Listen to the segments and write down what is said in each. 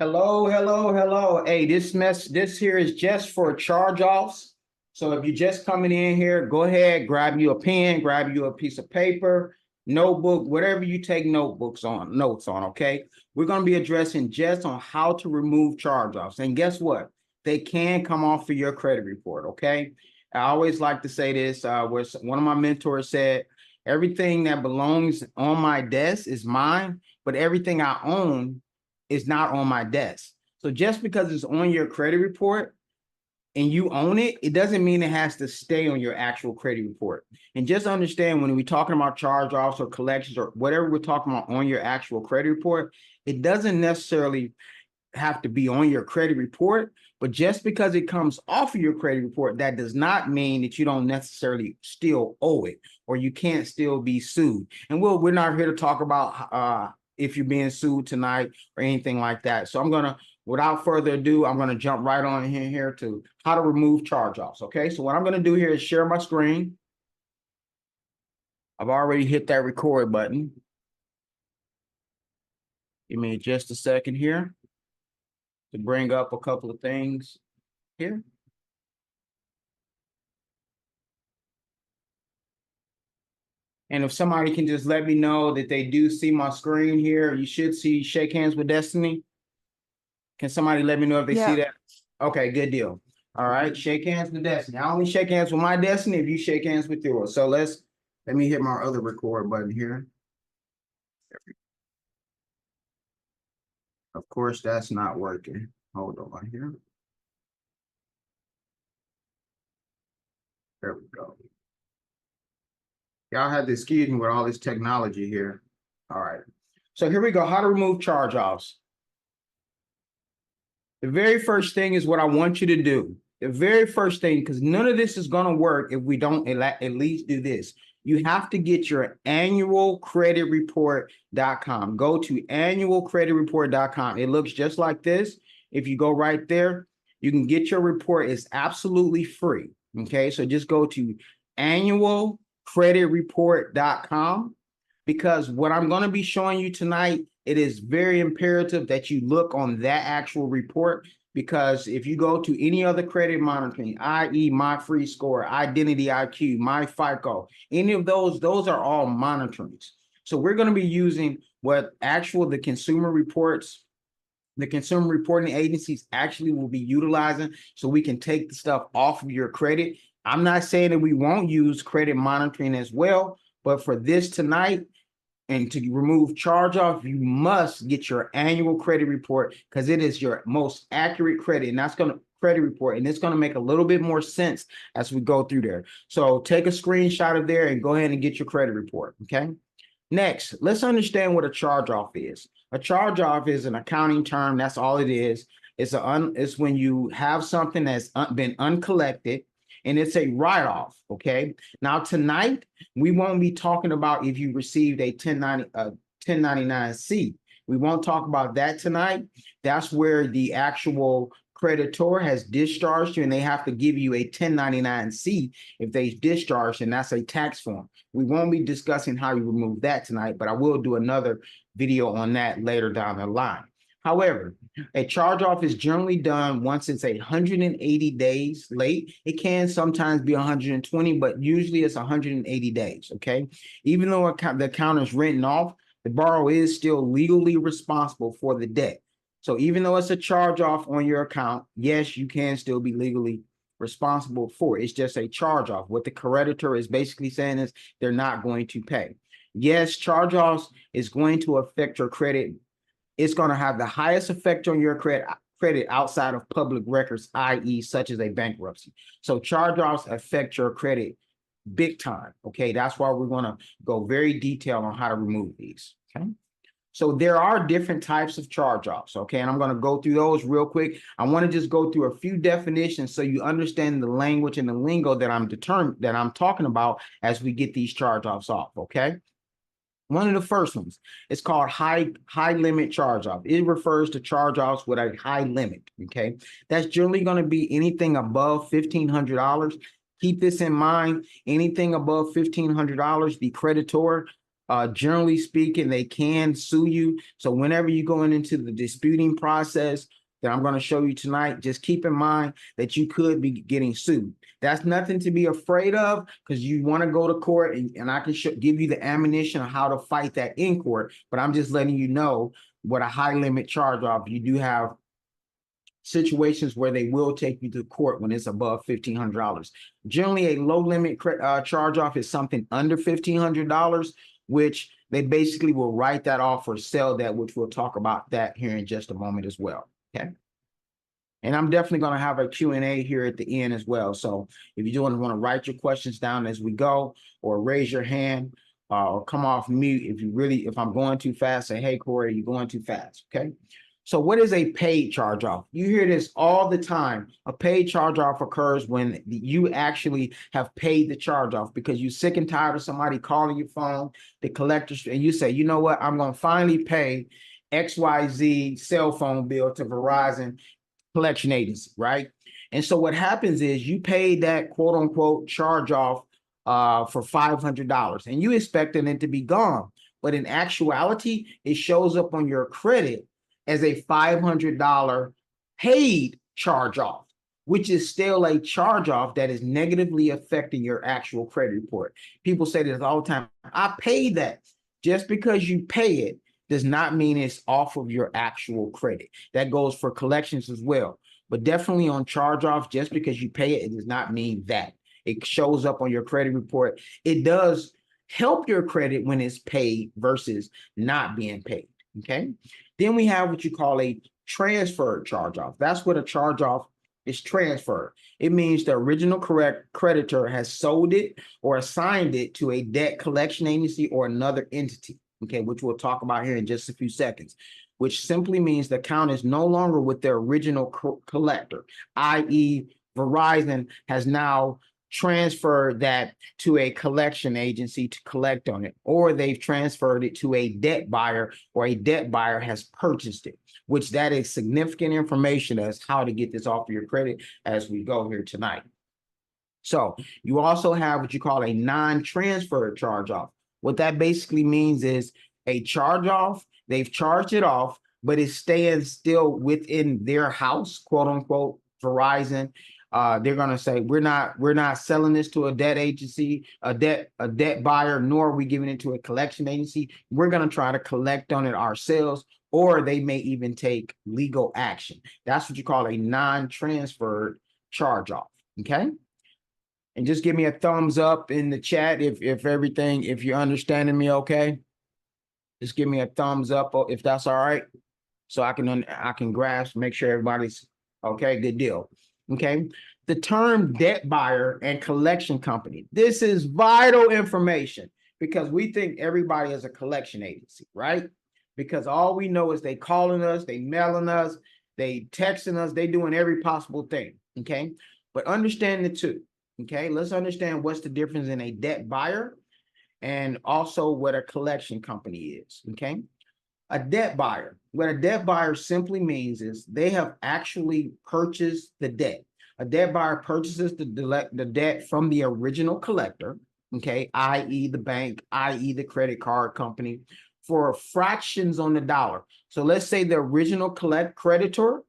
Hello, hello, hello. Hey, this here is just for charge-offs. So if you're just coming in here, go ahead, grab you a pen, grab you a piece of paper, notebook, whatever you take notes on, okay? We're going to be addressing just on how to remove charge-offs. And guess what? They can come off of your credit report, okay? I always like to say this, where one of my mentors said, everything that belongs on my desk is mine, but everything I own is not on my desk. So just because it's on your credit report and you own it, it doesn't mean it has to stay on your actual credit report. And just understand when we're talking about charge-offs or collections or whatever we're talking about on your actual credit report, it doesn't necessarily have to be on your credit report, but just because it comes off of your credit report, that does not mean that you don't necessarily still owe it or you can't still be sued. And we're not here to talk about if you're being sued tonight or anything like that. So without further ado, I'm gonna jump right on here to how to remove charge-offs. Okay, so what I'm gonna do here is share my screen. I've already hit that record button. Give me just a second here to bring up a couple of things here. And if somebody can just let me know that they do see my screen here, you should see Shake Hands with Destiny. Can somebody let me know if they see that? Okay, good deal. All right, shake hands with Destiny. I only shake hands with my Destiny if you shake hands with yours. So let me hit my other record button here. Of course, that's not working. Hold on here. There we go. Y'all have to excuse me with all this technology here. All right. So here we go. How to remove charge-offs. The very first thing is what I want you to do. The very first thing, because none of this is going to work if we don't at least do this. You have to get your annualcreditreport.com. Go to annualcreditreport.com. It looks just like this. If you go right there, you can get your report. It's absolutely free. Okay, so just go to annualcreditreport.com, because what I'm going to be showing you tonight, it is very imperative that you look on that actual report, because if you go to any other credit monitoring, i.e. My Free Score, Identity IQ, My FICO, any of those are all monitorings. So we're going to be using what the consumer reporting agencies actually will be utilizing, so we can take the stuff off of your credit. I'm not saying that we won't use credit monitoring as well, but for this tonight, and to remove charge-off, you must get your annual credit report, because it is your most accurate credit, and that's going to credit report, and it's going to make a little bit more sense as we go through there. So take a screenshot of there and go ahead and get your credit report. Okay. Next, let's understand what a charge-off is. A charge-off is an accounting term. That's all it is. It's when you have something that's been uncollected, and it's a write-off. Okay. Now tonight we won't be talking about if you received a 1099-C. We won't talk about that tonight. That's where the actual creditor has discharged you and they have to give you a 1099-C if they discharged, and that's a tax form. We won't be discussing how you remove that tonight, but I will do another video on that later down the line. However, a charge-off is generally done once it's 180 days late. It can sometimes be 120, but usually it's 180 days, okay? Even though the account is written off, the borrower is still legally responsible for the debt. So even though it's a charge-off on your account, yes, you can still be legally responsible for it. It's just a charge-off. What the creditor is basically saying is they're not going to pay. Yes, charge-offs is going to affect your credit. It's going to have the highest effect on your credit outside of public records, i.e. such as a bankruptcy. So charge-offs affect your credit big time. Okay, that's why we're going to go very detailed on how to remove these. Okay, so there are different types of charge-offs. Okay, and I'm going to go through those real quick. I want to just go through a few definitions so you understand the language and the lingo that I'm talking about as we get these charge-offs off. Okay. One of the first ones, it's called high limit charge-off. It refers to charge-offs with a high limit. Okay, that's generally going to be anything above $1,500. Keep this in mind. Anything above $1,500, the creditor Generally speaking, they can sue you. So whenever you're going into the disputing process that I'm going to show you tonight, just keep in mind that you could be getting sued. That's nothing to be afraid of, because you want to go to court, and I can give you the ammunition on how to fight that in court. But I'm just letting you know what a high limit charge off. You do have situations where they will take you to court when it's above $1,500. Generally, a low limit charge off is something under $1,500, which they basically will write that off or sell that, which we'll talk about that here in just a moment as well. Okay. And I'm definitely going to have a Q&A here at the end as well. So if you do want to write your questions down as we go, or raise your hand, or come off mute if I'm going too fast, say, hey, Corey, you're going too fast. Okay. So what is a paid charge off? You hear this all the time. A paid charge off occurs when you actually have paid the charge off because you're sick and tired of somebody calling your phone, the collectors, and you say, you know what, I'm going to finally pay XYZ cell phone bill to Verizon collection agency, right? And so what happens is you pay that quote unquote charge off for $500 and you expecting it to be gone. But in actuality, it shows up on your credit as a $500 paid charge off, which is still a charge off that is negatively affecting your actual credit report. People say this all the time. I paid that. Just because you pay it does not mean it's off of your actual credit. That goes for collections as well. But definitely on charge off, just because you pay it, it does not mean that. It shows up on your credit report. It does help your credit when it's paid versus not being paid. Okay. Then we have what you call a transferred charge off. That's what a charge off is transferred. It means the original creditor has sold it or assigned it to a debt collection agency or another entity. Okay, which we'll talk about here in just a few seconds, which simply means the account is no longer with their original collector, i.e. Verizon has now transferred that to a collection agency to collect on it, or they've transferred it to a debt buyer, or a debt buyer has purchased it, which that is significant information as how to get this off of your credit as we go here tonight. So you also have what you call a non-transfer charge off. What that basically means is a charge off, they've charged it off, but it's staying still within their house, quote unquote, Verizon. They're going to say, we're not selling this to a debt agency, a debt buyer, nor are we giving it to a collection agency. We're going to try to collect on it ourselves, or they may even take legal action. That's what you call a non-transferred charge off. Okay. And just give me a thumbs up in the chat if you're understanding me okay. Just give me a thumbs up if that's all right, so I can grasp, make sure everybody's okay. Good deal. Okay. The term debt buyer and collection company. This is vital information because we think everybody is a collection agency, right? Because all we know is they calling us, they mailing us, they texting us, they doing every possible thing. Okay. But understand the two. Okay, let's understand what's the difference in a debt buyer and also what a collection company is. Okay, a debt buyer, what a debt buyer simply means is they have actually purchased the debt. A debt buyer purchases the debt from the original collector, okay, i.e. the bank, i.e. the credit card company, for fractions on the dollar. So let's say the original creditor,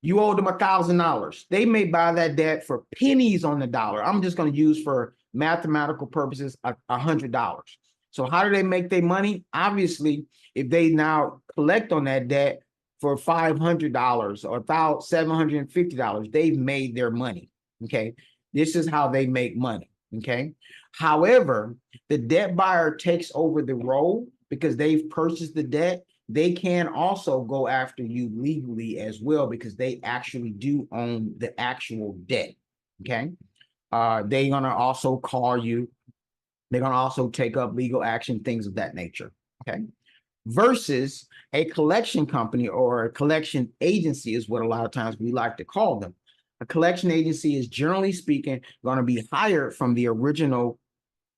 you owe them $1,000. They may buy that debt for pennies on the dollar. I'm just going to use for mathematical purposes $100. So how do they make their money? Obviously, if they now collect on that debt for $500 or $750, they've made their money. Okay, this is how they make money. Okay, however, the debt buyer takes over the role because they've purchased the debt. They can also go after you legally as well because they actually do own the actual debt. Okay. They're going to also call you. They're going to also take up legal action, things of that nature. Okay. Versus a collection company or a collection agency is what a lot of times we like to call them. A collection agency is generally speaking going to be hired from the original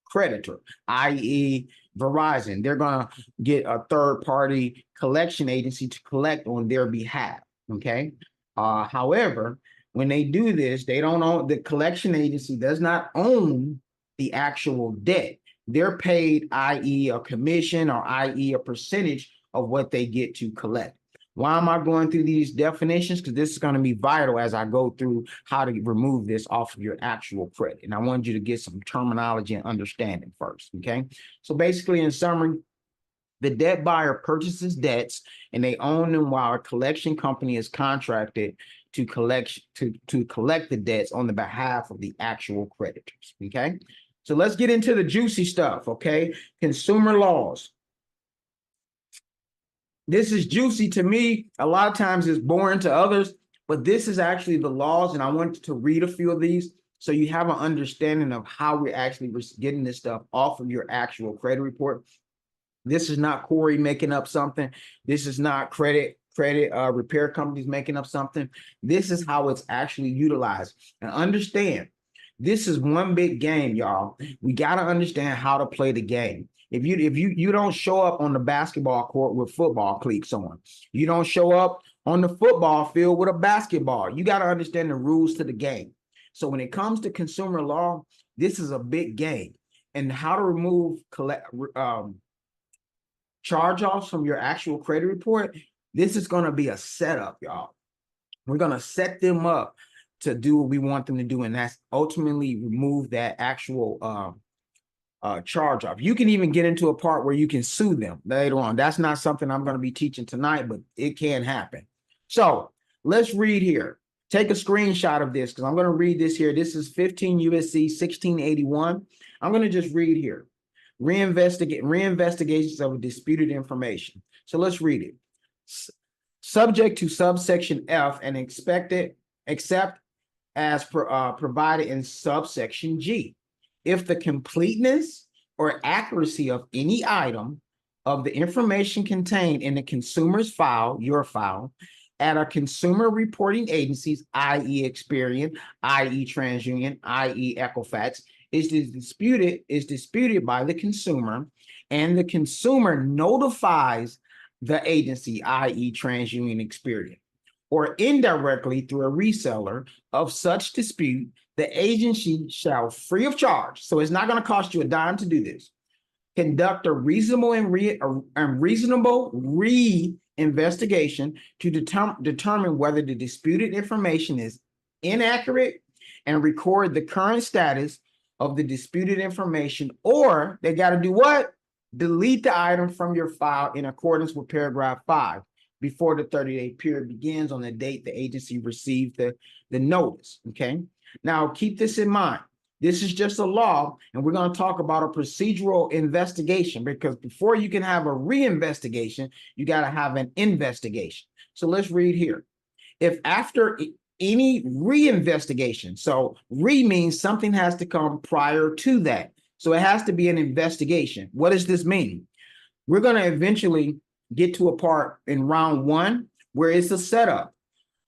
creditor, i.e. Verizon. They're going to get a third-party collection agency to collect on their behalf, okay? However, when they do this, they don't own, the collection agency does not own the actual debt. they're paid, i.e. a commission or i.e. a percentage of what they get to collect. Why am I going through these definitions? Because this is going to be vital as I go through how to remove this off of your actual credit. And I want you to get some terminology and understanding first, okay? So basically, in summary, the debt buyer purchases debts and they own them while a collection company is contracted to collect the debts on the behalf of the actual creditors, okay? So let's get into the juicy stuff, okay? Consumer laws. This is juicy to me. A lot of times it's boring to others, but this is actually the laws, and I want to read a few of these so you have an understanding of how we're actually getting this stuff off of your actual credit report. This is not Corey making up something. This is not credit repair companies making up something. This is how it's actually utilized. And understand, this is one big game, y'all. We got to understand how to play the game. If you don't show up on the basketball court with football cleats on, you don't show up on the football field with a basketball. You got to understand the rules to the game. So when it comes to consumer law, this is a big game. And how to remove charge-offs from your actual credit report, this is going to be a setup, y'all. We're going to set them up to do what we want them to do, and that's ultimately remove that actual charge-off. You can even get into a part where you can sue them later on. That's not something I'm going to be teaching tonight, but it can happen. So let's read here. Take a screenshot of this because I'm going to read this here. This is 15 USC 1681. I'm going to just read here. Reinvestigations of disputed information. So let's read it. Subject to subsection F and expected, except as provided in subsection G. If the completeness or accuracy of any item of the information contained in the consumer's file, your file, at a consumer reporting agencies, i.e. Experian, i.e. TransUnion, i.e. Equifax, is disputed by the consumer, and the consumer notifies the agency, i.e. TransUnion, Experian, or indirectly through a reseller of such dispute, the agency shall, free of charge, so it's not going to cost you a dime to do this, conduct a reasonable reinvestigation to determine whether the disputed information is inaccurate and record the current status of the disputed information, or they got to do what? Delete the item from your file in accordance with paragraph 5 before the 30-day period begins on the date the agency received the notice, okay? Now, keep this in mind. This is just a law, and we're going to talk about a procedural investigation, because before you can have a reinvestigation, you got to have an investigation. So let's read here. If after any reinvestigation, so means something has to come prior to that. So it has to be an investigation. What does this mean? We're going to eventually get to a part in round 1 where it's a setup.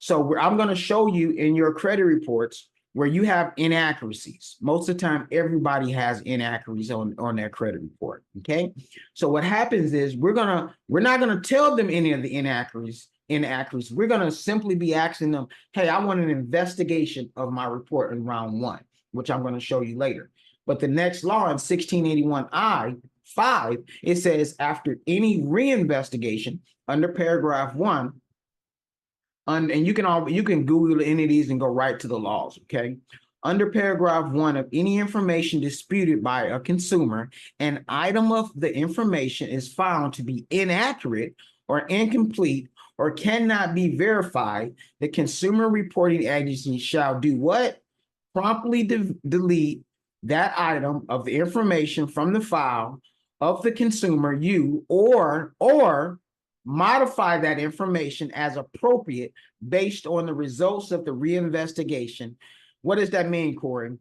So I'm going to show you in your credit reports where you have inaccuracies. Most of the time, everybody has inaccuracies on their credit report, okay? So what happens is we're not gonna tell them any of the inaccuracies. We're gonna simply be asking them, hey, I want an investigation of my report in round 1, which I'm gonna show you later. But the next law in 1681I-5, it says after any reinvestigation under paragraph 1, and you can Google any of these and go right to the laws, okay? Under paragraph 1 of any information disputed by a consumer, an item of the information is found to be inaccurate or incomplete or cannot be verified, the consumer reporting agency shall do what? Promptly delete that item of the information from the file of the consumer, or modify that information as appropriate based on the results of the reinvestigation. What does that mean, Corey?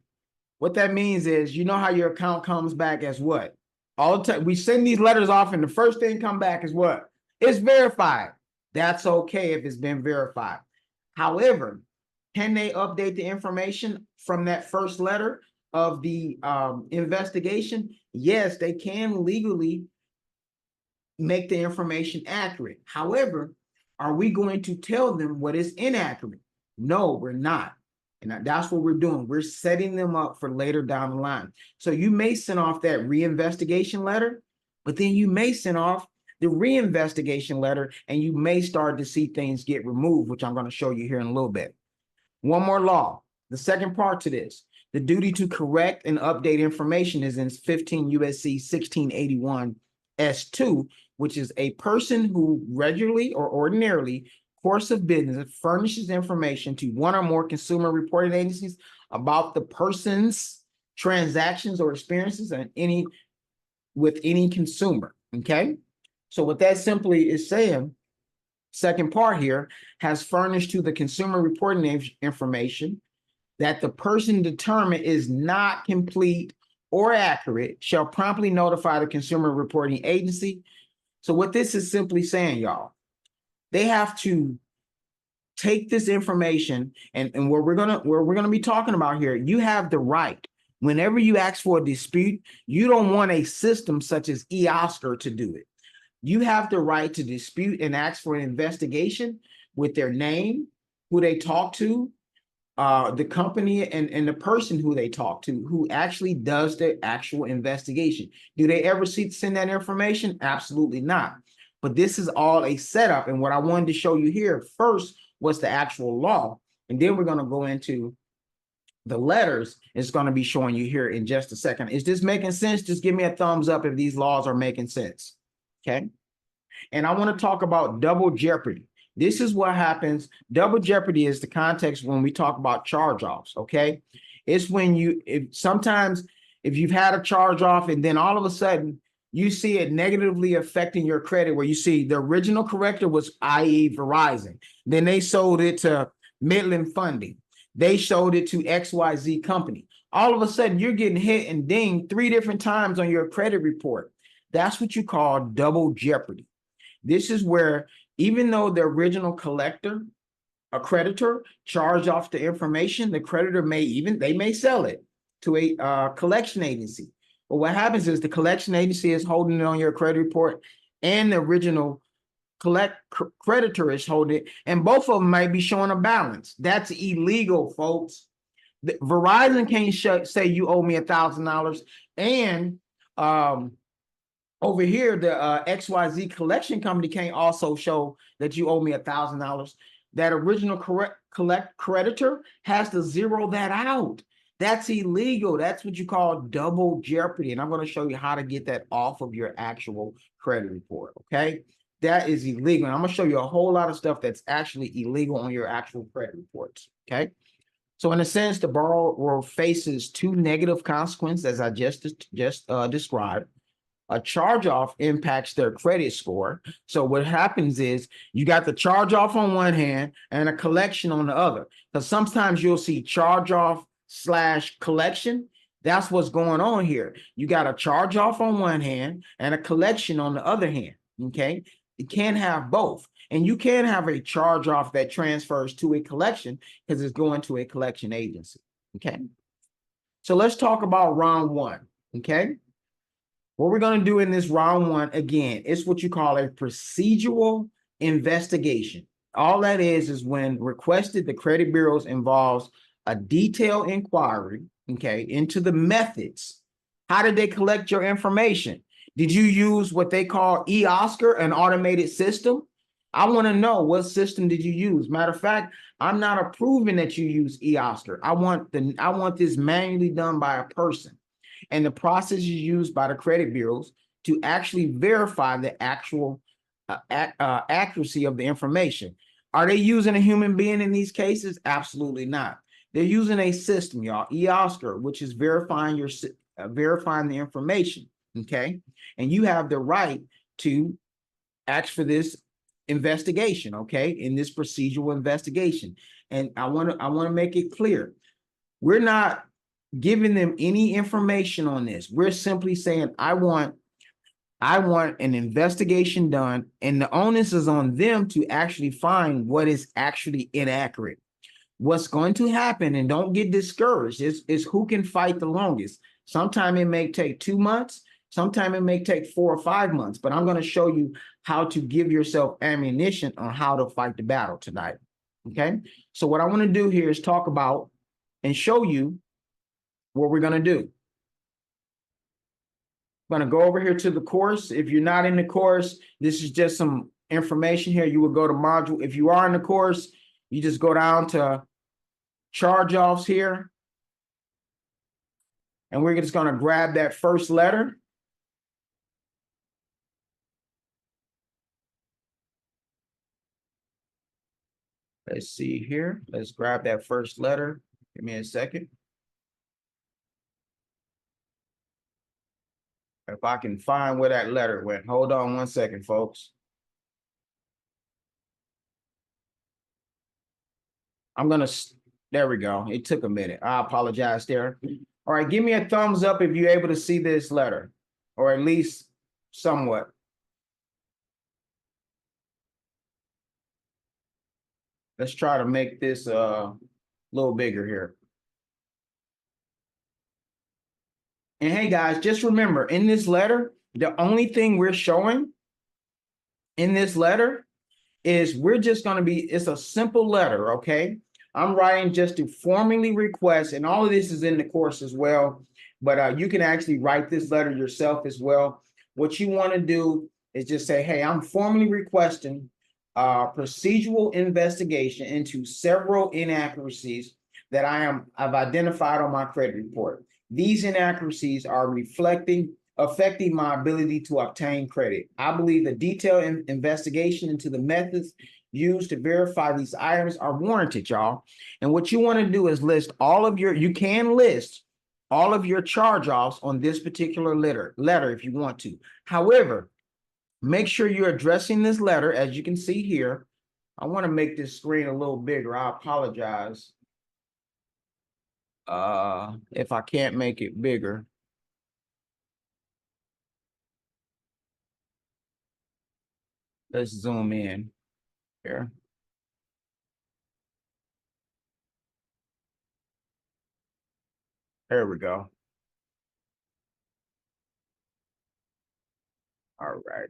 What that means is, you know how your account comes back as what? All the time we send these letters off, and the first thing come back is what? It's verified. That's okay if it's been verified. However, can they update the information from that first letter of the investigation? Yes, they can legally make the information accurate. However, are we going to tell them what is inaccurate? No, we're not. And that's what we're doing. We're setting them up for later down the line. So you may send off that reinvestigation letter, but then you may send off the reinvestigation letter and you may start to see things get removed, which I'm going to show you here in a little bit. One more law, the second part to this, the duty to correct and update information is in 15 USC 1681 S2, which is a person who regularly or ordinarily course of business furnishes information to one or more consumer reporting agencies about the person's transactions or experiences and with any consumer. Okay. So what that simply is saying, second part here, has furnished to the consumer reporting information that the person determined is not complete or accurate shall promptly notify the consumer reporting agency. So what this is simply saying, y'all, they have to take this information and where we're gonna be talking about here, you have the right. Whenever you ask for a dispute, you don't want a system such as eOscar to do it. You have the right to dispute and ask for an investigation with their name, who they talk to, the company and the person who they talk to, who actually does the actual investigation. Do they ever send that information? Absolutely not. But this is all a setup. And what I wanted to show you here first was the actual law. And then we're going to go into the letters. It's going to be showing you here in just a second. Is this making sense? Just give me a thumbs up if these laws are making sense. Okay. And I want to talk about double jeopardy. This is what happens. Double jeopardy is the context when we talk about charge-offs, okay? It's when sometimes if you've had a charge-off and then all of a sudden you see it negatively affecting your credit, where you see the original corrector was, i.e. Verizon. Then they sold it to Midland Funding. They sold it to XYZ company. All of a sudden you're getting hit and dinged 3 different times on your credit report. That's what you call double jeopardy. This is where, even though the original creditor charged off the information, the creditor may sell it to a collection agency. But what happens is the collection agency is holding it on your credit report and the original creditor is holding it, and both of them might be showing a balance. That's illegal, folks. Verizon can't say you owe me $1,000 and over here, the XYZ collection company can't also show that you owe me $1,000. That original creditor has to zero that out. That's illegal. That's what you call double jeopardy. And I'm going to show you how to get that off of your actual credit report. Okay. That is illegal. And I'm going to show you a whole lot of stuff that's actually illegal on your actual credit reports. Okay. So in a sense, the borrower faces 2 negative consequences, as I just described. A charge-off impacts their credit score. So what happens is you got the charge-off on one hand and a collection on the other. Because sometimes you'll see charge-off / collection. That's what's going on here. You got a charge-off on one hand and a collection on the other hand. Okay. You can't have both. And you can have a charge-off that transfers to a collection because it's going to a collection agency. Okay. So let's talk about round 1. Okay. What we're going to do in this round 1, again, it's what you call a procedural investigation. All that is when requested, the credit bureaus involves a detailed inquiry, okay, into the methods. How did they collect your information? Did you use what they call eOscar, an automated system? I want to know, what system did you use? Matter of fact, I'm not approving that you use eOscar. I want this manually done by a person. And the process is used by the credit bureaus to actually verify the actual accuracy of the information. Are they using a human being in these cases? Absolutely not. They're using a system, y'all, eOscar, which is verifying the information. Okay, and you have the right to ask for this investigation. Okay, in this procedural investigation, and I want to make it clear, we're not giving them any information on this. We're simply saying, I want an investigation done, and the onus is on them to actually find what is actually inaccurate. What's going to happen, and don't get discouraged, is who can fight the longest. Sometimes it may take 2 months, sometimes it may take 4 or 5 months, but I'm going to show you how to give yourself ammunition on how to fight the battle tonight. Okay, so what I want to do here is talk about and show you what we're going to do. I'm going to go over here to the course. If you're not in the course, this is just some information here. You would go to module. If you are in the course, you just go down to charge-offs here. And we're just going to grab that first letter. Let's see here. Let's grab that first letter. Give me a second. If I can find where that letter went. Hold on one second, folks. There we go. It took a minute. I apologize there. All right, give me a thumbs up if you're able to see this letter, or at least somewhat. Let's try to make this a little bigger here. And hey, guys, just remember, in this letter, the only thing we're showing in this letter is we're just going to be, it's a simple letter, okay? I'm writing just to formally request, and all of this is in the course as well, but you can actually write this letter yourself as well. What you want to do is just say, hey, I'm formally requesting procedural investigation into several inaccuracies that I've identified on my credit report. These inaccuracies are affecting my ability to obtain credit. I believe a detailed investigation into the methods used to verify these items are warranted, y'all. And what you want to do is list all of you can list all of your charge-offs on this particular letter if you want to. However, make sure you're addressing this letter, as you can see here. I want to make this screen a little bigger. I apologize if I can't make it bigger. Let's zoom in here. There we go. All right.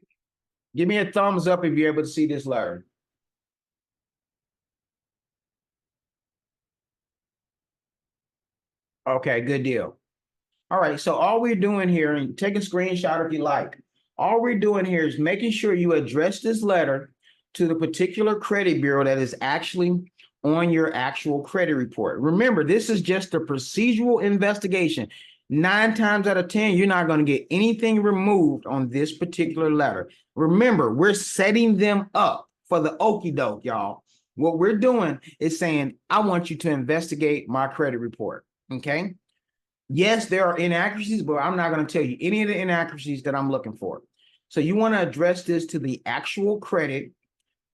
Give me a thumbs up if you're able to see this letter. Okay, good deal. All right, so all we're doing here, and take a screenshot if you like, all we're doing here is making sure you address this letter to the particular credit bureau that is actually on your actual credit report. Remember, this is just a procedural investigation. 9 times out of 10, you're not going to get anything removed on this particular letter. Remember, we're setting them up for the okie doke, y'all. What we're doing is saying, I want you to investigate my credit report, okay? Yes, there are inaccuracies, but I'm not going to tell you any of the inaccuracies that I'm looking for. So you want to address this to the actual credit.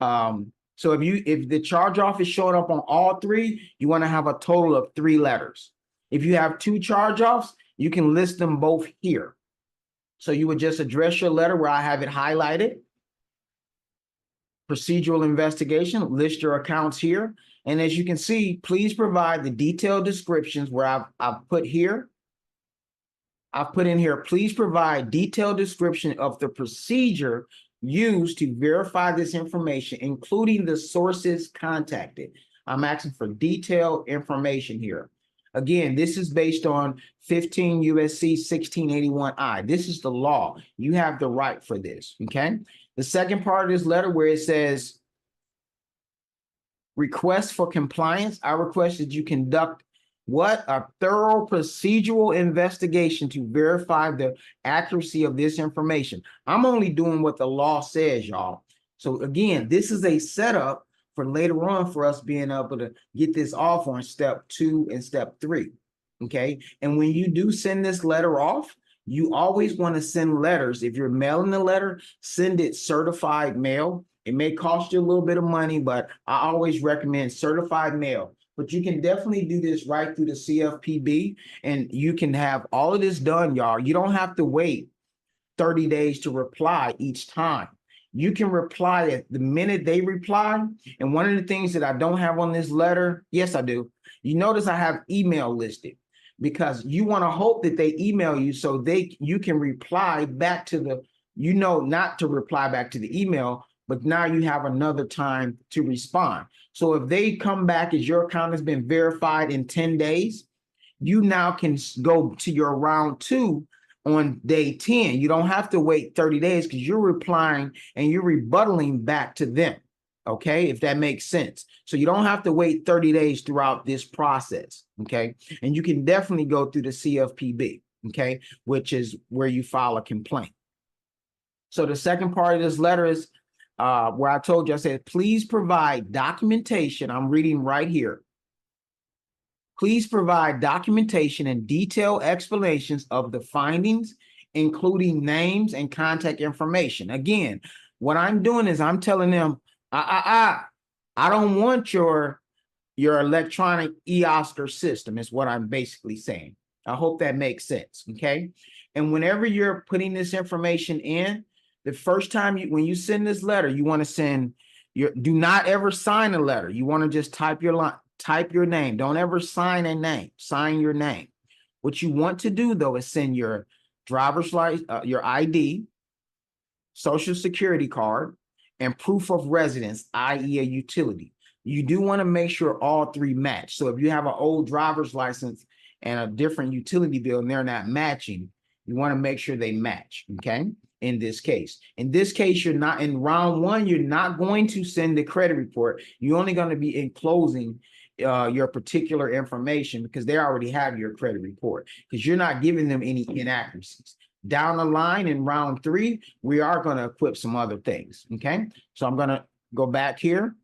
So if the charge off is showing up on all 3, you want to have a total of 3 letters. If you have 2 charge offs, you can list them both here. So you would just address your letter where I have it highlighted. Procedural investigation, list your accounts here. And as you can see, please provide the detailed descriptions where I've put here. I've put in here, please provide detailed description of the procedure used to verify this information, including the sources contacted. I'm asking for detailed information here. Again, this is based on 15 USC 1681I. This is the law. You have the right for this, okay? The second part of this letter where it says, request for compliance, I request that you conduct what? A thorough procedural investigation to verify the accuracy of this information. I'm only doing what the law says, y'all. So again, this is a setup for later on for us being able to get this off on step 2 and step 3, okay? And when you do send this letter off, you always want to send letters. If you're mailing the letter, send it certified mail. It may cost you a little bit of money, but I always recommend certified mail. But you can definitely do this right through the CFPB, and you can have all of this done, y'all. You don't have to wait 30 days to reply each time. You can reply at the minute they reply. And one of the things that I don't have on this letter, yes, I do. You notice I have email listed because you want to hope that they email you so you can reply back to the, not to reply back to the email, but now you have another time to respond. So if they come back as your account has been verified in 10 days, you now can go to your round 2 on day 10. You don't have to wait 30 days because you're replying and you're rebuttaling back to them. Okay, if that makes sense. So you don't have to wait 30 days throughout this process. Okay, and you can definitely go through the CFPB. Okay, which is where you file a complaint. So the second part of this letter is where I told you, I said, please provide documentation. I'm reading right here. Please provide documentation and detailed explanations of the findings, including names and contact information. Again, what I'm doing is I'm telling them, I don't want your electronic e-Oscar system is what I'm basically saying. I hope that makes sense, okay? And whenever you're putting this information in, the first time when you send this letter, you want to send do not ever sign a letter. You want to just type your name. Don't ever sign a name. Sign your name. What you want to do though is send your driver's license, your ID, social security card, and proof of residence, i.e. a utility. You do want to make sure all 3 match. So if you have an old driver's license and a different utility bill and they're not matching, you want to make sure they match, okay? In this case, you're not in round 1, you're not going to send the credit report. You're only going to be enclosing your particular information because they already have your credit report because you're not giving them any inaccuracies. Down the line in round 3, we are going to equip some other things, okay? So I'm going to go back here.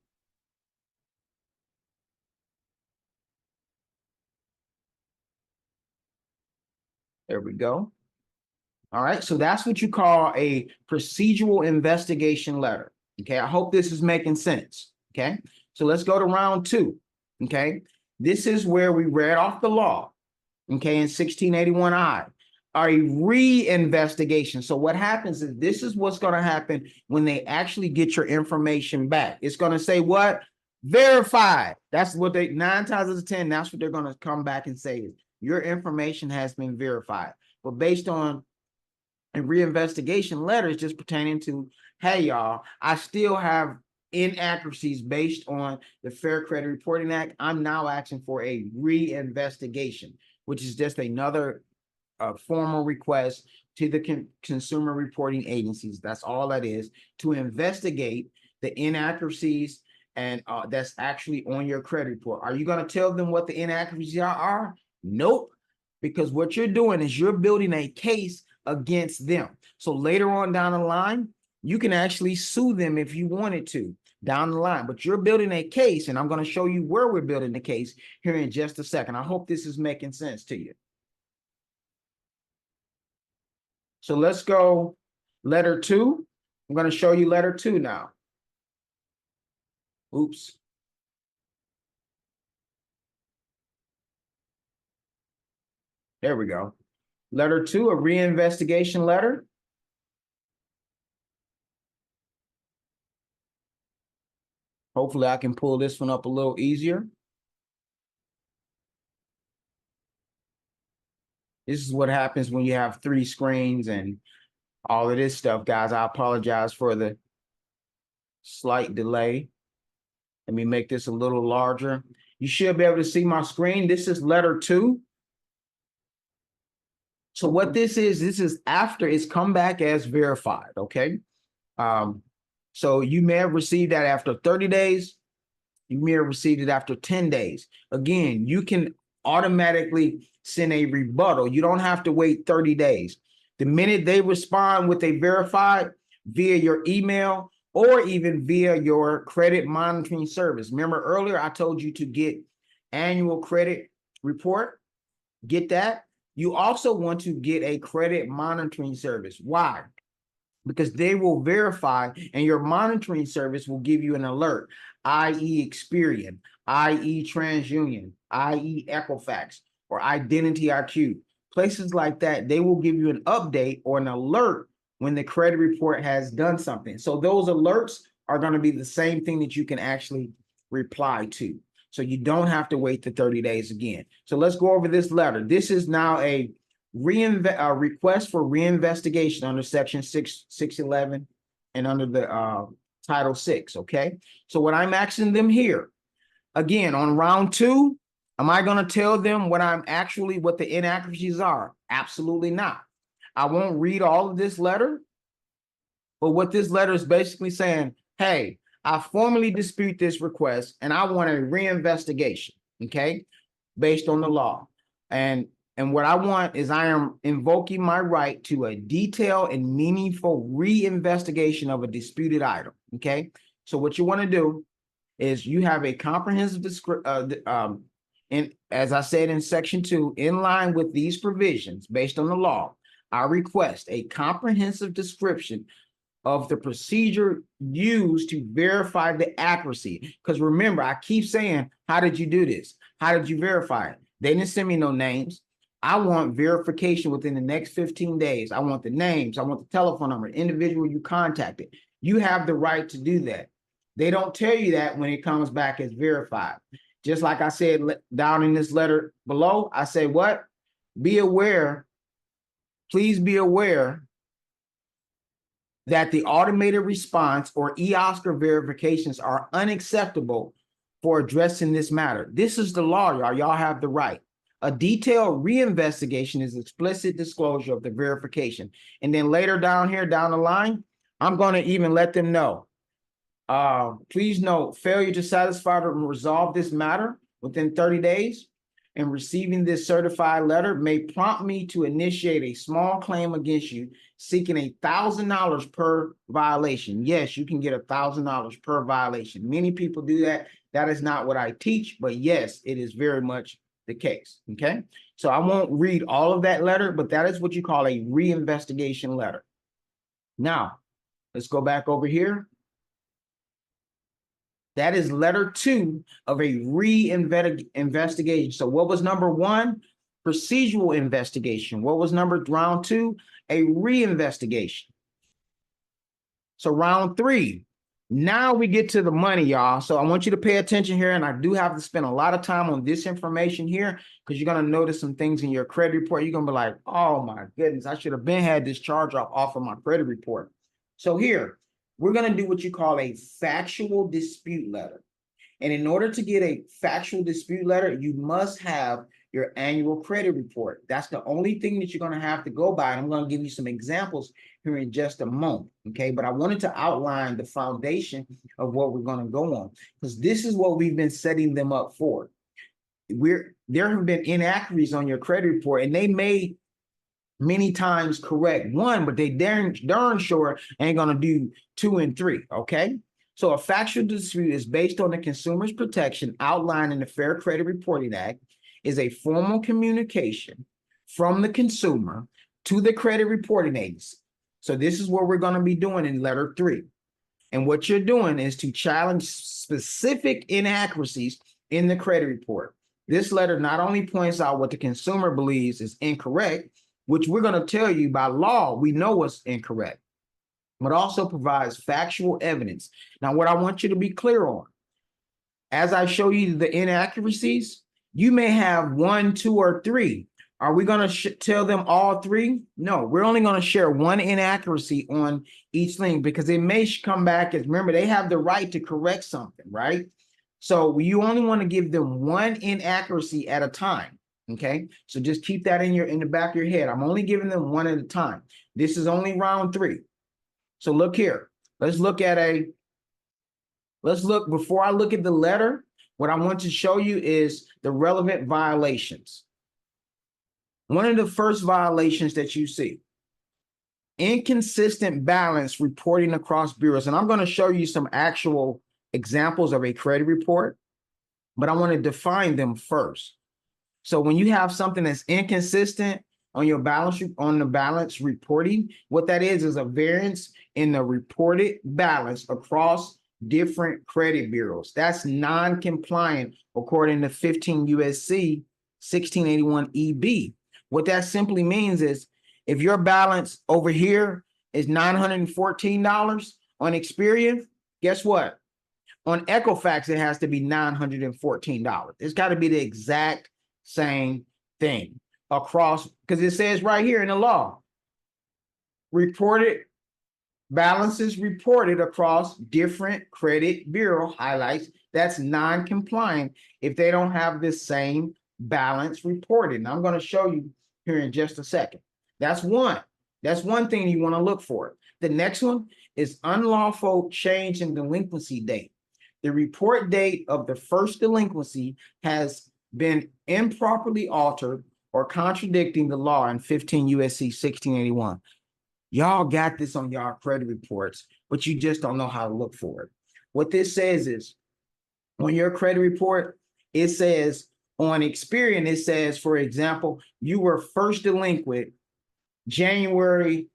There we go. All right, so that's what you call a procedural investigation letter. Okay, I hope this is making sense. Okay, so let's go to round 2. Okay, this is where we read off the law. Okay, in 1681I, a reinvestigation. So what happens is this is what's going to happen when they actually get your information back. It's going to say what? Verified. That's what 9 times out of 10, that's what they're going to come back and say is your information has been verified. But based on a reinvestigation letter is just pertaining to, hey, y'all, I still have inaccuracies based on the Fair Credit Reporting Act. I'm now asking for a reinvestigation, which is just another formal request to the consumer reporting agencies. That's all that is, to investigate the inaccuracies and that's actually on your credit report. Are you going to tell them what the inaccuracies are? Nope. Because what you're doing is you're building a case against them. So later on down the line, you can actually sue them if you wanted to down the line, but you're building a case, and I'm going to show you where we're building the case here in just a second. I hope this is making sense to you. So let's go letter 2. I'm going to show you letter 2 now. Oops. There we go. Letter 2, a reinvestigation letter. Hopefully I can pull this one up a little easier. This is what happens when you have 3 screens and all of this stuff, guys. I apologize for the slight delay. Let me make this a little larger. You should be able to see my screen. This is letter 2. So what this is after it's come back as verified, okay? So you may have received that after 30 days. You may have received it after 10 days. Again, you can automatically send a rebuttal. You don't have to wait 30 days. The minute they respond with a verified via your email or even via your credit monitoring service. Remember earlier, I told you to get annual credit report. Get that. You also want to get a credit monitoring service. Why? Because they will verify and your monitoring service will give you an alert, i.e. Experian, i.e. TransUnion, i.e. Equifax, or Identity IQ. Places like that, they will give you an update or an alert when the credit report has done something. So those alerts are going to be the same thing that you can actually reply to. So you don't have to wait the 30 days again. So let's go over this letter. This is now a request for reinvestigation under section 611 and under the Title VI, okay? So what I'm asking them here, again, on round two, am I going to tell them what the inaccuracies are? Absolutely not. I won't read all of this letter, but what this letter is basically saying, hey, I formally dispute this request and I want a reinvestigation, okay, based on the law. And what I want is I am invoking my right to a detailed and meaningful reinvestigation of a disputed item, okay? So what you want to do is you have a comprehensive and as I said in section 2, in line with these provisions based on the law, I request a comprehensive description of the procedure used to verify the accuracy. Because remember, I keep saying, how did you do this? How did you verify it? They didn't send me no names. I want verification within the next 15 days. I want the names. I want the telephone number, individual you contacted. You have the right to do that. They don't tell you that when it comes back as verified. Just like I said down in this letter below, I say what? Be aware, please be aware that the automated response or e-Oscar verifications are unacceptable for addressing this matter. This is the law, y'all. Y'all have the right. A detailed reinvestigation is explicit disclosure of the verification. And then later down here, down the line, I'm going to even let them know. Please note, failure to satisfy or resolve this matter within 30 days and receiving this certified letter may prompt me to initiate a small claim against you, seeking $1,000 per violation. Yes, you can get $1,000 per violation. Many people do that. That is not what I teach, but yes, it is very much the case, okay? So I won't read all of that letter, but that is what you call a reinvestigation letter. Now, let's go back over here. That is letter 2 of a reinvestigation. So what was number 1? Procedural investigation. What was round 2? A reinvestigation. So round 3. Now we get to the money, y'all. So I want you to pay attention here, and I do have to spend a lot of time on this information here because you're going to notice some things in your credit report. You're going to be like, oh my goodness, I should have had this charge off of my credit report. So here, we're going to do what you call a factual dispute letter. And in order to get a factual dispute letter, you must have your annual credit report. That's the only thing that you're going to have to go by. And I'm going to give you some examples here in just a moment. Okay. But I wanted to outline the foundation of what we're going to go on, because this is what we've been setting them up for. There have been inaccuracies on your credit report, and they may many times correct one, but they darn sure ain't going to do 2 and 3. Okay. So a factual dispute is based on the consumer's protection outlined in the Fair Credit Reporting Act, is a formal communication from the consumer to the credit reporting agency. So this is what we're going to be doing in letter 3. And what you're doing is to challenge specific inaccuracies in the credit report. This letter not only points out what the consumer believes is incorrect, which we're going to tell you by law, we know what's incorrect, but also provides factual evidence. Now, what I want you to be clear on, as I show you the inaccuracies, you may have 1, 2, or 3. Are we going to tell them all 3? No, we're only going to share one inaccuracy on each thing, because it may come back as, remember, they have the right to correct something, right? So you only want to give them one inaccuracy at a time. Okay, so just keep that in the back of your head. I'm only giving them one at a time. This is only round 3. So look here. Before I look at the letter, what I want to show you is the relevant violations. One of the first violations that you see, inconsistent balance reporting across bureaus. And I'm going to show you some actual examples of a credit report, but I want to define them first. So when you have something that's inconsistent on your balance, on the balance reporting, what that is a variance in the reported balance across different credit bureaus. That's non-compliant according to 15 USC 1681 EB. What that simply means is if your balance over here is $914 on Experian, guess what? On Equifax, it has to be $914. It's got to be the exact same thing across, because it says right here in the law, reported balances reported across different credit bureau highlights that's non-compliant if they don't have the same balance reported. And I'm going to show you here in just a second. That's one. That's one thing you want to look for. The next one is unlawful change in delinquency date. The report date of the first delinquency has been improperly altered or contradicting the law in 15 USC 1681. Y'all got this on y'all credit reports, but you just don't know how to look for it. What this says is on your credit report, it says on Experian, it says, for example, you were first delinquent January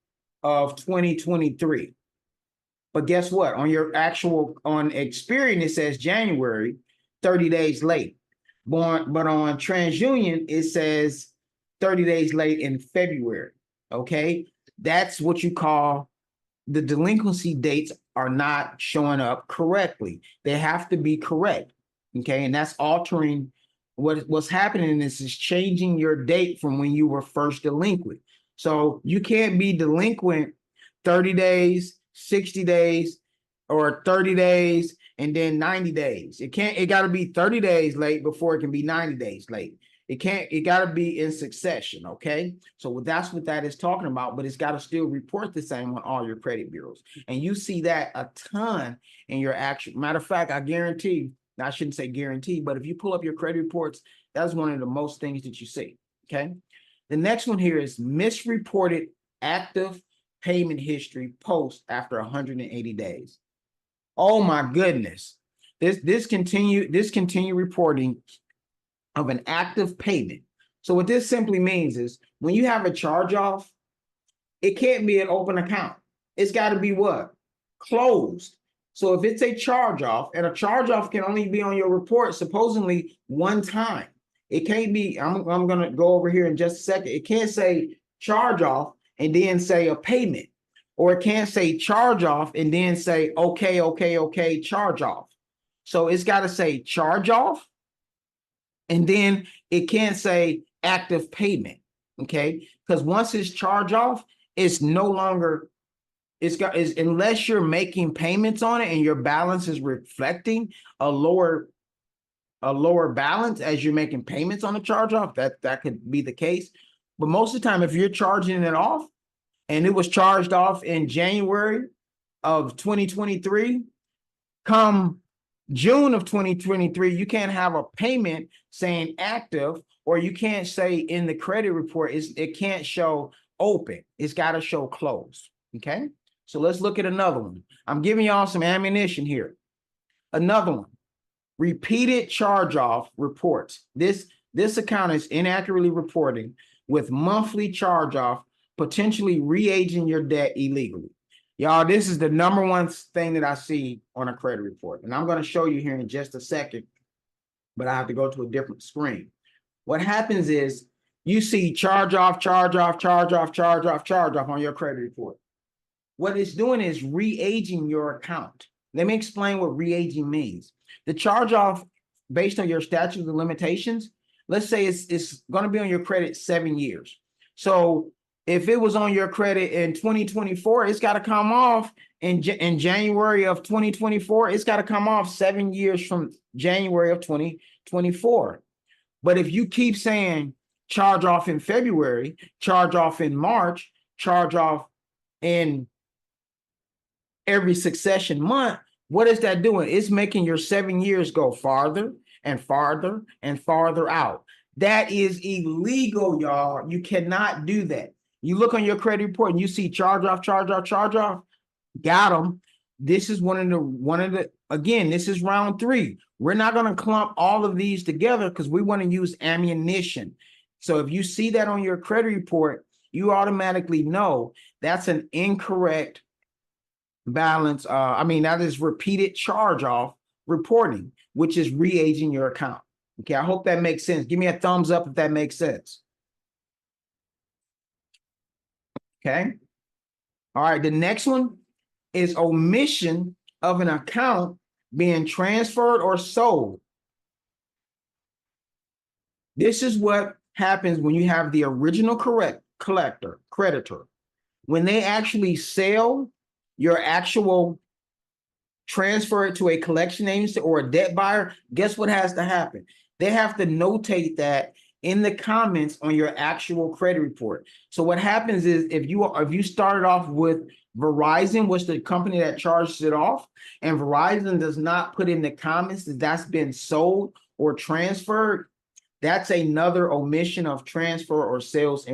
of 2023. But guess what? On your actual, on Experian, it says January, 30 days late. But on TransUnion, it says 30 days late in February. Okay. That's what you call the delinquency dates are not showing up correctly. They have to be correct. Okay. And that's altering what's happening is changing your date from when you were first delinquent. So you can't be delinquent 30 days, 60 days, or 30 days and then 90 days. It got to be 30 days late before it can be 90 days late. It got to be in succession, okay? So that's what that is talking about, but it's got to still report the same on all your credit bureaus. And you see that a ton in your actual, matter of fact, I guarantee, I shouldn't say guarantee, but if you pull up your credit reports, that's one of the most things that you see, okay? The next one here is misreported active payment history post after 180 days. Oh my goodness. This continue reporting of an active payment. So what this simply means is when you have a charge off, it can't be an open account. It's got to be what? Closed. So if it's a charge off, and a charge off can only be on your report supposedly one time. It can't be, I'm going to go over here in just a second. It can't say charge off and then say a payment, or it can't say charge off and then say, okay, charge off. So it's got to say charge off, and then it can't say active payment, okay? Because once it's charge off, it's no longer, unless you're making payments on it and your balance is reflecting a lower balance as you're making payments on the charge off, that could be the case. But most of the time, if you're charging it off and it was charged off in January of 2023, come June of 2023, you can't have a payment saying active, or you can't say in the credit report, it can't show open. It's got to show closed. Okay. So let's look at another one. I'm giving y'all some ammunition here. Another one, repeated charge off reports. This account is inaccurately reporting with monthly charge off, potentially re-aging your debt illegally. Y'all, this is the number one thing that I see on a credit report. And I'm going to show you here in just a second, but I have to go to a different screen. What happens is you see charge off on your credit report. What it's doing is re-aging your account. Let me explain what re-aging means. The charge off based on your statute of limitations, let's say it's going to be on your credit 7 years. So if it was on your credit in 2024, it's got to come off in January of 2024. It's got to come off 7 years from January of 2024. But if you keep saying charge off in February, charge off in March, charge off in every succession month, what is that doing? It's making your 7 years go farther and farther and farther out. That is illegal, y'all. You cannot do that. You look on your credit report and you see charge off, got them. This is one of the, again, this is round 3. We're not going to clump all of these together because we want to use ammunition. So if you see that on your credit report, you automatically know that's an incorrect balance. That is repeated charge off reporting, which is re-aging your account. Okay, I hope that makes sense. Give me a thumbs up if that makes sense. Okay. All right, the next one is omission of an account being transferred or sold. This is what happens when you have the original creditor. When they actually sell your actual transfer it to a collection agency or a debt buyer, guess what has to happen? They have to notate that in the comments on your actual credit report. So what happens is if you started off with Verizon, was the company that charges it off, and Verizon does not put in the comments that that's been sold or transferred, that's another omission of transfer or sales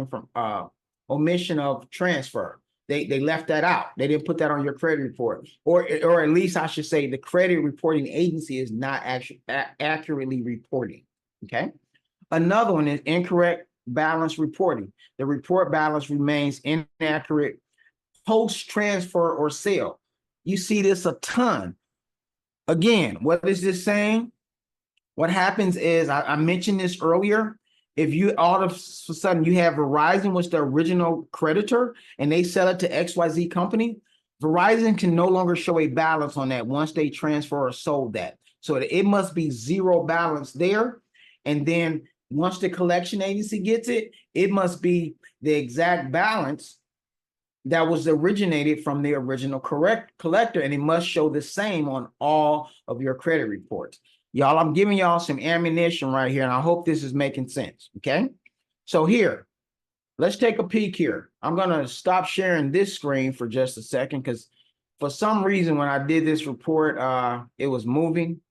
omission of transfer. They left that out. They didn't put that on your credit report, or at least I should say the credit reporting agency is not actually accurately reporting. Okay. Another one is incorrect balance reporting. The report balance remains inaccurate post transfer or sale. You see this a ton. Again, what is this saying? What happens is, I mentioned this earlier, if you all of a sudden you have Verizon, was the original creditor, and they sell it to XYZ company, Verizon can no longer show a balance on that once they transfer or sold that. So it must be zero balance there. And then once the collection agency gets it, it must be the exact balance that was originated from the original collector, and it must show the same on all of your credit reports. Y'all, I'm giving y'all some ammunition right here, and I hope this is making sense, okay? So here, let's take a peek here. I'm going to stop sharing this screen for just a second because for some reason when I did this report, it was moving.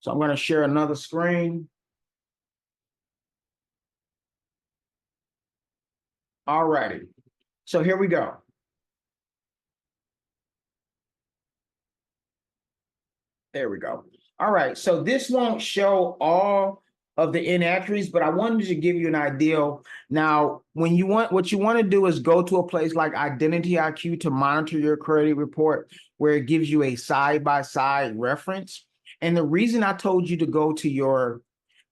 So I'm going to share another screen. All righty. So here we go. There we go. All right, so this won't show all of the inaccuracies, but I wanted to give you an idea. Now, what you want to do is go to a place like Identity IQ to monitor your credit report, where it gives you a side-by-side reference. And the reason I told you to go to your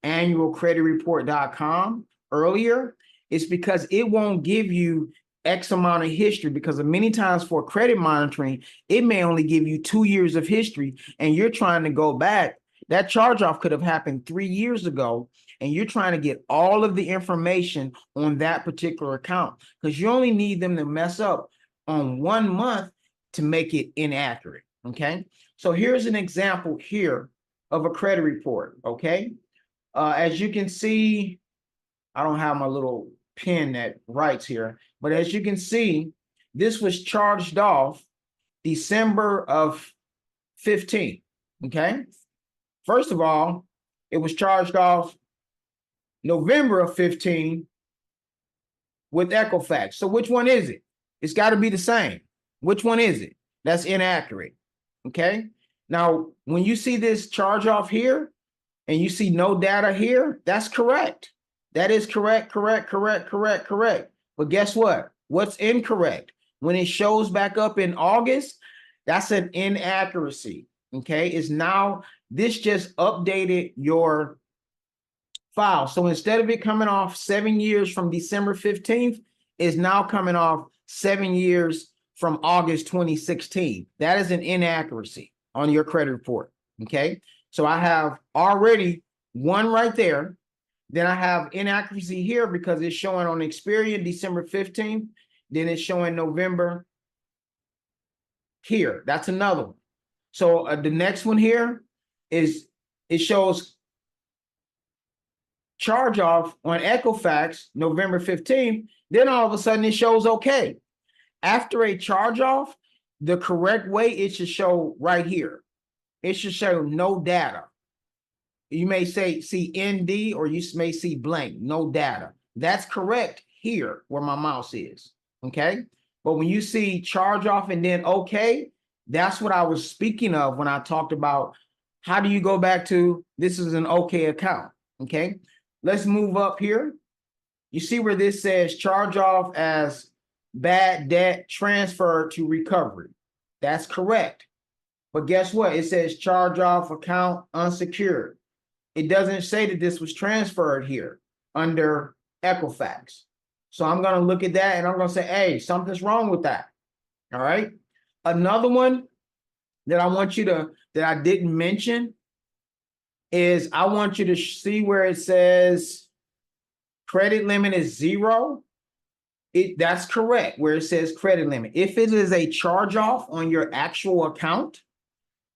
annualcreditreport.com earlier is because it won't give you X amount of history, because many times for credit monitoring, it may only give you 2 years of history, and you're trying to go back. That charge off could have happened 3 years ago, and you're trying to get all of the information on that particular account because you only need them to mess up on 1 month to make it inaccurate. Okay, so here's an example here of a credit report. Okay, as you can see, I don't have my little pen that writes here, but as you can see, this was charged off December of 15. Okay. First of all, it was charged off November of 15 with Equifax. So which one is it? It's got to be the same. Which one is it? That's inaccurate. Okay. Now, when you see this charge off here and you see no data here, that's correct. That is correct. But guess what? What's incorrect? When it shows back up in August, that's an inaccuracy. Okay, it's now, this just updated your file. So instead of it coming off 7 years from December 15th, it's now coming off 7 years from August 2016. That is an inaccuracy on your credit report. Okay, so I have already one right there. Then I have inaccuracy here because it's showing on Experian December 15th. Then it's showing November here. That's another one. So the next one here is, it shows charge off on Equifax November 15th. Then all of a sudden it shows okay. After a charge off, the correct way it should show right here. It should show no data. You may see ND, or you may see blank, no data. That's correct here where my mouse is. Okay. But when you see charge off and then okay, that's what I was speaking of when I talked about how do you go back to this is an okay account. Okay. Let's move up here. You see where this says charge off as bad debt transferred to recovery. That's correct. But guess what? It says charge off account unsecured. It doesn't say that this was transferred here under Equifax. So I'm going to look at that and I'm going to say, hey, something's wrong with that. All right. Another one that I want you to, that I didn't mention is I want you to see where it says credit limit is 0. That's correct, where it says credit limit. If it is a charge off on your actual account,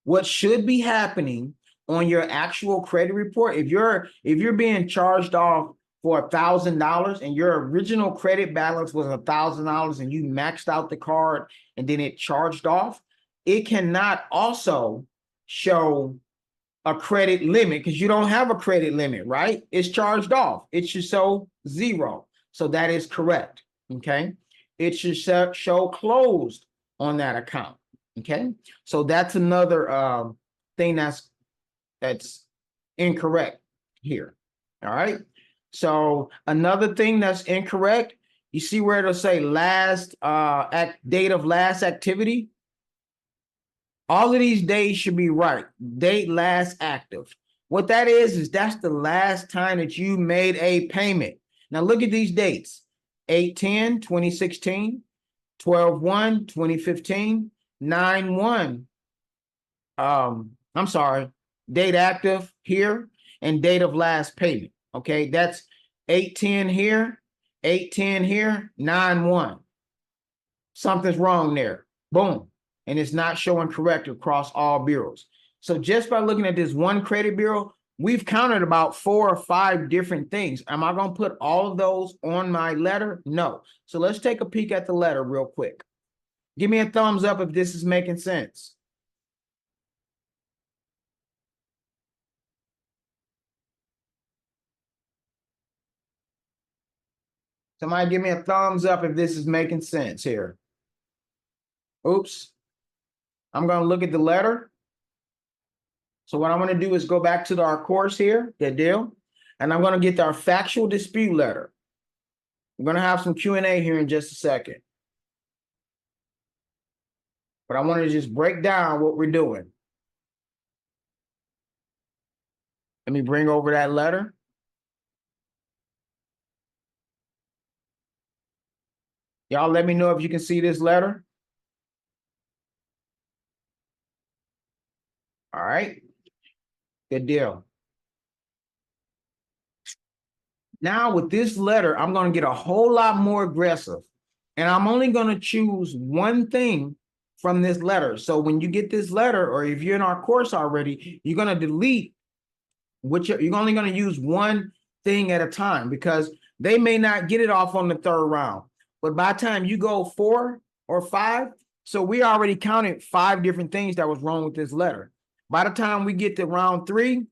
what should be happening on your actual credit report, if you're being charged off for $1,000 and your original credit balance was $1,000 and you maxed out the card and then it charged off, it cannot also show a credit limit because you don't have a credit limit, right? It's charged off. It should show zero. So that is correct. Okay. It should show closed on that account. Okay. So that's another thing that's incorrect here. All right. So another thing that's incorrect, you see where it'll say last date of last activity. All of these days should be right. Date last active. What that is that's the last time that you made a payment. Now look at these dates. 8/10/2016, 12/1/2015, 9/1. I'm sorry, date active here and date of last payment. Okay, that's 8/10 here, 8/10 here, 9/1. Something's wrong there. Boom. And it's not showing correct across all bureaus. So just by looking at this one credit bureau, we've counted about 4 or 5 different things. Am I going to put all of those on my letter? No. So let's take a peek at the letter real quick. Give me a thumbs up if this is making sense. Somebody give me a thumbs up if this is making sense here. Oops. I'm going to look at the letter. So what I'm going to do is go back to our course here, that deal, and I'm going to get our factual dispute letter. We're going to have some Q&A here in just a second. But I want to just break down what we're doing. Let me bring over that letter. Y'all let me know if you can see this letter. All right. Good deal. Now with this letter, I'm going to get a whole lot more aggressive. And I'm only going to choose one thing from this letter. So when you get this letter, or if you're in our course already, you're going to delete you're only going to use one thing at a time, because they may not get it off on the 3rd round. But by the time you go 4 or 5, so we already counted 5 different things that was wrong with this letter. By the time we get to round 3,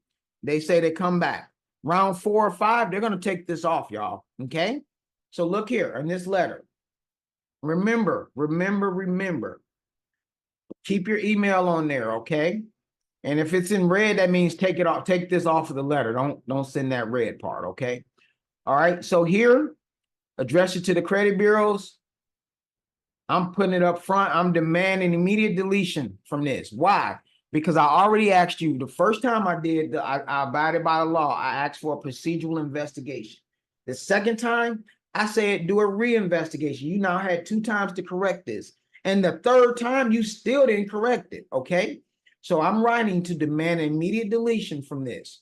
they say they come back. Round 4 or 5, they're going to take this off, y'all. Okay. So look here in this letter. Remember, keep your email on there. Okay. And if it's in red, that means take it off, take this off of the letter. Don't send that red part. Okay. All right. So here, address it to the credit bureaus. I'm putting it up front. I'm demanding immediate deletion from this. Why? Because I already asked you the first time I did, I abided by the law. I asked for a procedural investigation. The second time, I said do a reinvestigation. You now had 2 times to correct this. And the 3rd time, you still didn't correct it. Okay. So I'm writing to demand immediate deletion from this.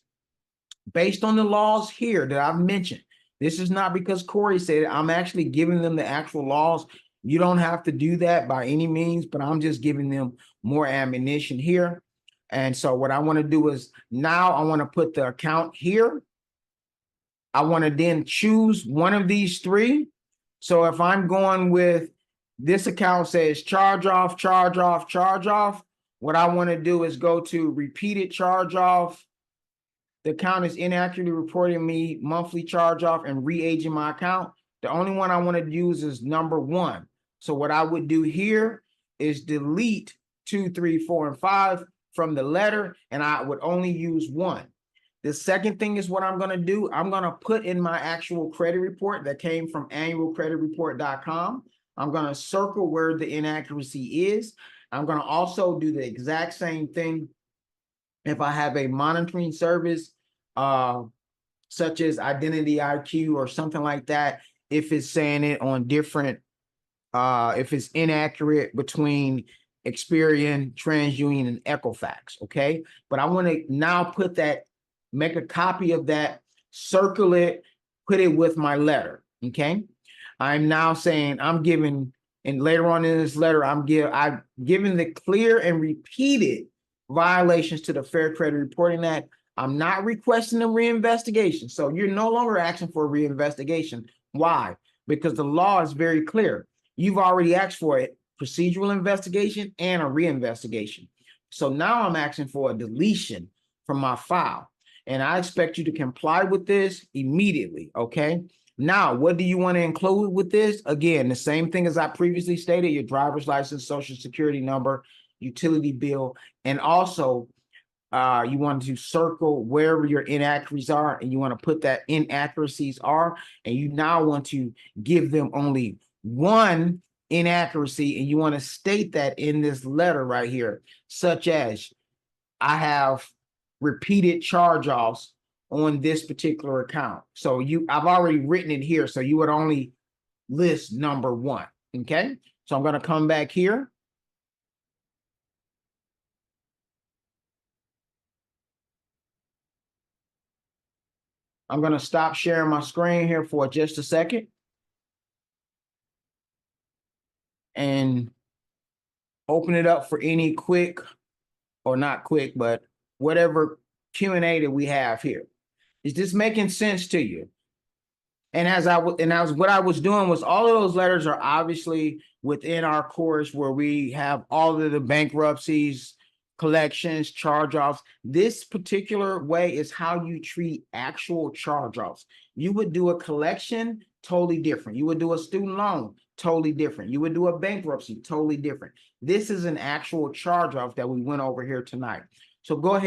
Based on the laws here that I've mentioned. This is not because Corey said it. I'm actually giving them the actual laws. You don't have to do that by any means, but I'm just giving them more ammunition here. And so what I want to do is now I want to put the account here. I want to then choose one of these 3. So if I'm going with this account says charge off, what I want to do is go to repeated charge off. The account is inaccurately reporting me monthly charge off and re-aging my account. The only one I want to use is number 1. So what I would do here is delete 2, 3, 4, and 5 from the letter, and I would only use 1. The second thing is what I'm going to do. I'm going to put in my actual credit report that came from annualcreditreport.com. I'm going to circle where the inaccuracy is. I'm going to also do the exact same thing if I have a monitoring service, such as Identity IQ or something like that, if it's saying it on different, if it's inaccurate between Experian, TransUnion, and Equifax, okay? But I want to now put that, make a copy of that, circle it, put it with my letter, okay? I'm now saying I'm giving, and later on in this letter, I've given the clear and repeated violations to the Fair Credit Reporting Act. I'm not requesting a reinvestigation. So you're no longer asking for a reinvestigation. Why? Because the law is very clear. You've already asked for a procedural investigation and a reinvestigation. So now I'm asking for a deletion from my file. And I expect you to comply with this immediately, okay? Now, what do you want to include with this? Again, the same thing as I previously stated, your driver's license, social security number, utility bill, and also you want to circle wherever your inaccuracies are, and you want to put that inaccuracies are, and you now want to give them only one inaccuracy, and you want to state that in this letter right here, such as I have repeated charge-offs on this particular account. So I've already written it here, so you would only list number one, okay? So I'm going to come back here. I'm going to stop sharing my screen here for just a second. And open it up for any quick, or not quick, but whatever Q&A that we have here. Is this making sense to you? And what I was doing was, all of those letters are obviously within our course where we have all of the bankruptcies, collections, charge-offs. This particular way is how you treat actual charge-offs. You would do a collection, totally different. You would do a student loan, totally different. You would do a bankruptcy, totally different. This is an actual charge-off that we went over here tonight. So go ahead.